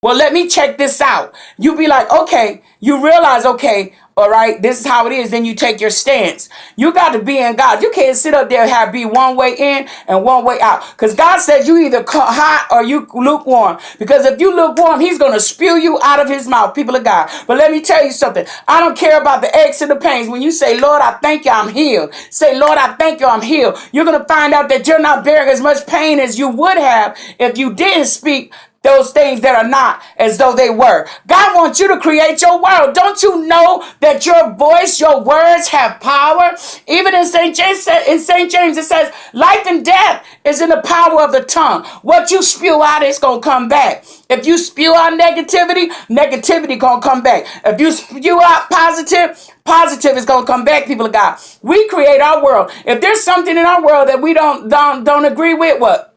Well, let me check this out. You be like, okay, you realize, okay, all right, this is how it is. Then you take your stance. You got to be in God. You can't sit up there and have be one way in and one way out. Because God said you either hot or you lukewarm. Because if you lukewarm, he's going to spew you out of his mouth, people of God. But let me tell you something. I don't care about the aches and the pains. When you say, Lord, I thank you, I'm healed. Say, Lord, I thank you, I'm healed. You're going to find out that you're not bearing as much pain as you would have if you didn't speak those things that are not as though they were. God wants you to create your world. Don't you know that your voice, your words have power? Even in St. James, it says, life and death is in the power of the tongue. What you spew out is going to come back. If you spew out negativity, negativity going to come back. If you spew out positive is going to come back, people of God. We create our world. If there's something in our world that we don't agree with, what?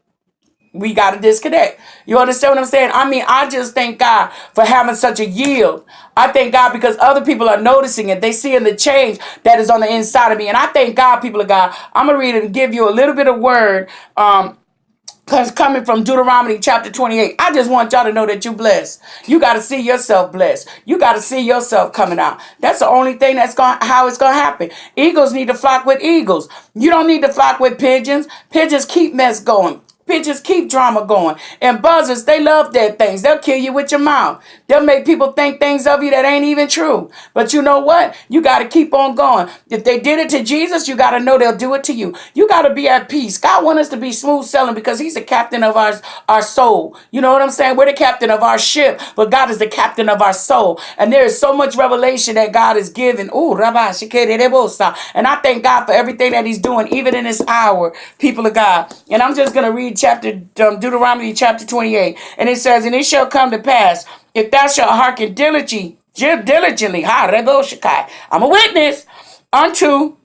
We got to disconnect. You understand what I'm saying? I mean, I just thank God for having such a yield. I thank God because other people are noticing it. They seeing the change that is on the inside of me. And I thank God, people of God. I'm going to read it and give you a little bit of word. Because coming from Deuteronomy chapter 28, I just want y'all to know that you're blessed. You got to see yourself blessed. You got to see yourself coming out. That's the only thing how it's going to happen. Eagles need to flock with eagles. You don't need to flock with pigeons. Pigeons keep mess going. Pigeons keep drama going. And buzzards, they love dead things. They'll kill you with your mouth. They'll make people think things of you that ain't even true. But you know what? You got to keep on going. If they did it to Jesus, you got to know they'll do it to you. You got to be at peace. God wants us to be smooth sailing because he's the captain of our soul. You know what I'm saying? We're the captain of our ship, but God is the captain of our soul. And there is so much revelation that God is giving. Ooh, Rabbi Shekere Rebosa. And I thank God for everything that he's doing, even in this hour, people of God. And I'm just going to read Deuteronomy chapter 28. And it says, and it shall come to pass, if thou shalt hearken diligently, I'm a witness, unto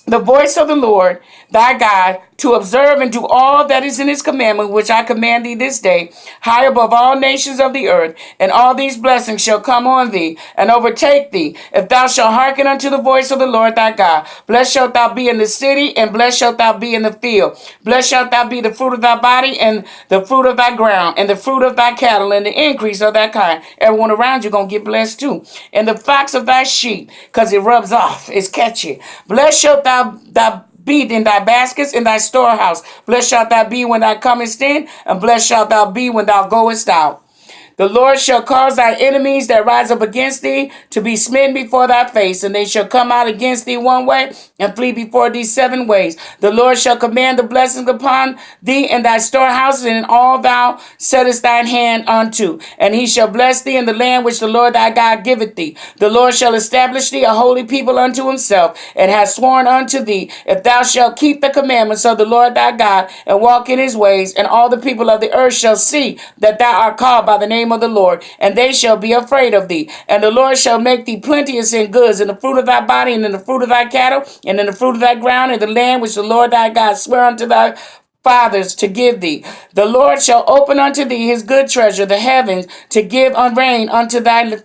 the voice of the Lord thy God, to observe and do all that is in his commandment, which I command thee this day, high above all nations of the earth, and all these blessings shall come on thee and overtake thee, if thou shalt hearken unto the voice of the Lord thy God. Blessed shalt thou be in the city, and blessed shalt thou be in the field. Blessed shalt thou be the fruit of thy body, and the fruit of thy ground, and the fruit of thy cattle, and the increase of thy kind. Everyone around you going to get blessed too. And the flocks of thy sheep, because it rubs off, it's catchy. Blessed shalt thou be in thy baskets in thy storehouse. Blessed shalt thou be when thou comest in, and blessed shalt thou be when thou goest out. The Lord shall cause thy enemies that rise up against thee to be smitten before thy face, and they shall come out against thee one way and flee before thee 7 ways. The Lord shall command the blessings upon thee in thy storehouses and in all thou settest thine hand unto. And he shall bless thee in the land which the Lord thy God giveth thee. The Lord shall establish thee a holy people unto himself, and hath sworn unto thee, if thou shalt keep the commandments of the Lord thy God and walk in his ways, and all the people of the earth shall see that thou art called by the name of the Lord, and they shall be afraid of thee. And the Lord shall make thee plenteous in goods, in the fruit of thy body, and in the fruit of thy cattle, and in the fruit of thy ground, in the land which the Lord thy God sware unto thy fathers to give thee. The Lord shall open unto thee his good treasure, the heavens, to give rain unto thine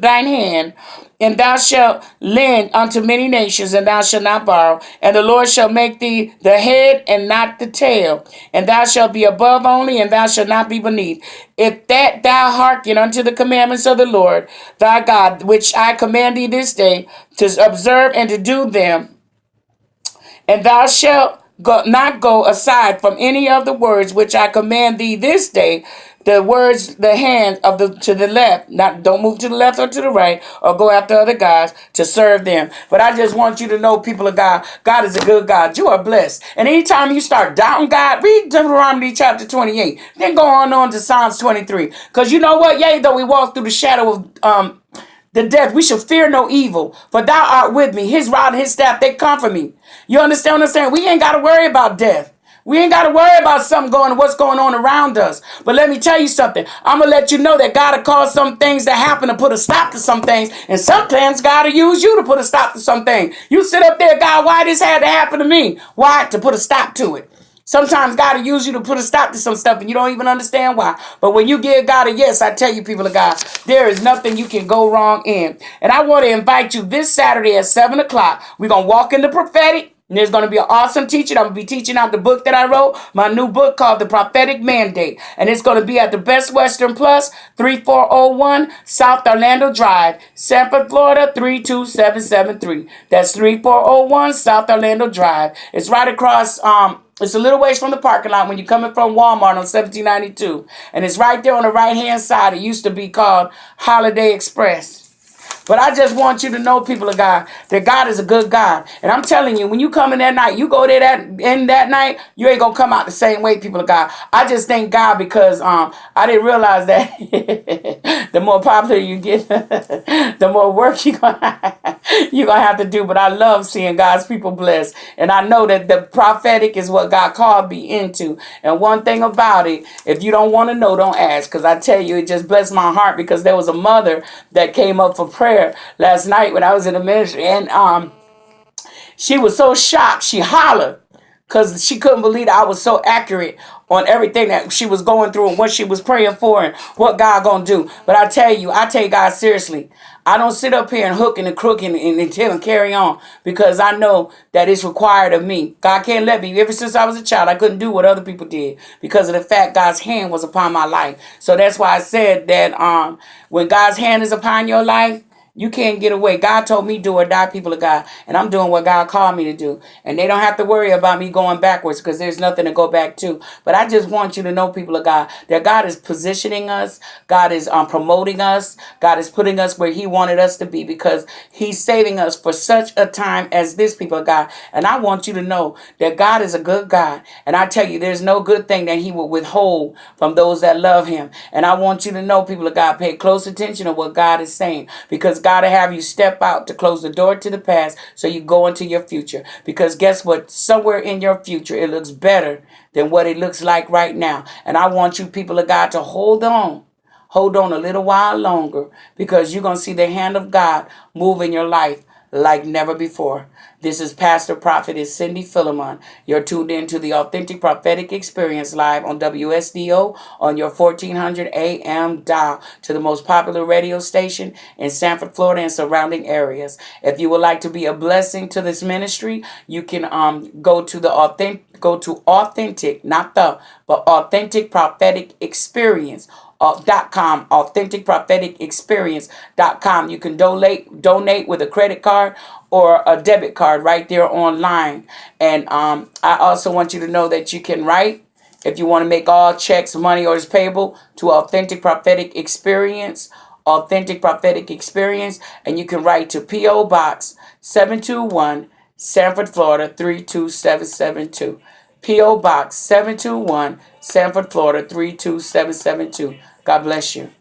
hand. And thou shalt lend unto many nations, and thou shalt not borrow. And the Lord shall make thee the head and not the tail. And thou shalt be above only, and thou shalt not be beneath. If that thou hearken unto the commandments of the Lord thy God, which I command thee this day, to observe and to do them, and thou shalt not go aside from any of the words which I command thee this day, the words, the hand of to the left, not don't move to the left or to the right, or go after other gods to serve them. But I just want you to know, people of God, God is a good God. You are blessed. And anytime you start doubting God, read Deuteronomy chapter 28. Then go on to Psalms 23. Because you know what? Yea, though we walk through the shadow of the death, we shall fear no evil, for thou art with me. His rod and his staff, they comfort me. You understand what I'm saying? We ain't got to worry about death. We ain't got to worry about what's going on around us. But let me tell you something. I'm going to let you know that God will cause some things to happen to put a stop to some things. And sometimes God will use you to put a stop to some things. You sit up there, God, why this had to happen to me? Why? To put a stop to it. Sometimes God will use you to put a stop to some stuff and you don't even understand why. But when you give God a yes, I tell you, people of God, there is nothing you can go wrong in. And I want to invite you this Saturday at 7 o'clock. We're going to walk in the prophetic. And there's going to be an awesome teaching. I'm going to be teaching out the book that I wrote, my new book called The Prophetic Mandate. And it's going to be at the Best Western Plus, 3401 South Orlando Drive, Sanford, Florida, 32773. That's 3401 South Orlando Drive. It's right across, it's a little ways from the parking lot when you're coming from Walmart on 1792. And it's right there on the right-hand side. It used to be called Holiday Express. But I just want you to know, people of God, that God is a good God. And I'm telling you, when you come in that night, you go there that night, you ain't going to come out the same way, people of God. I just thank God because I didn't realize that the more popular you get, the more work you're going to have to do. But I love seeing God's people blessed. And I know that the prophetic is what God called me into. And one thing about it, if you don't want to know, don't ask. Because I tell you, it just blessed my heart because there was a mother that came up for prayer last night when I was in the ministry, and she was so shocked. She hollered because she couldn't believe that I was so accurate on everything that she was going through and what she was praying for and what God gonna do. But I tell you, I take God seriously. I don't sit up here and hook and crook and tell and carry on because I know that it's required of me. God can't let me. Ever since I was a child, I couldn't do what other people did because of the fact God's hand was upon my life. So that's why I said that when God's hand is upon your life, you can't get away. God told me do or die, people of God. And I'm doing what God called me to do. And they don't have to worry about me going backwards because there's nothing to go back to. But I just want you to know, people of God, that God is positioning us. God is promoting us. God is putting us where he wanted us to be because he's saving us for such a time as this, people of God. And I want you to know that God is a good God. And I tell you, there's no good thing that he will withhold from those that love him. And I want you to know, people of God, pay close attention to what God is saying because God will have you step out to close the door to the past so you go into your future. Because guess what? Somewhere in your future, it looks better than what it looks like right now. And I want you, people of God, to hold on. Hold on a little while longer because you're going to see the hand of God move in your life like never before. This is Pastor Prophetess Cindy Philemon. You're tuned in to the Authentic Prophetic Experience live on WSDO on your 1400 AM dial to the most popular radio station in Sanford, Florida and surrounding areas. If you would like to be a blessing to this ministry, you can go to authentic, not the, but Authentic Prophetic Experience. .com, authenticpropheticexperience.com. You can donate with a credit card or a debit card right there online. And I also want you to know that you can write if you want to make all checks, money orders payable to Authentic Prophetic Experience, Authentic Prophetic Experience, and you can write to P.O. Box 721, Sanford, Florida 32772. P.O. Box 721, Sanford, Florida 32772. God bless you.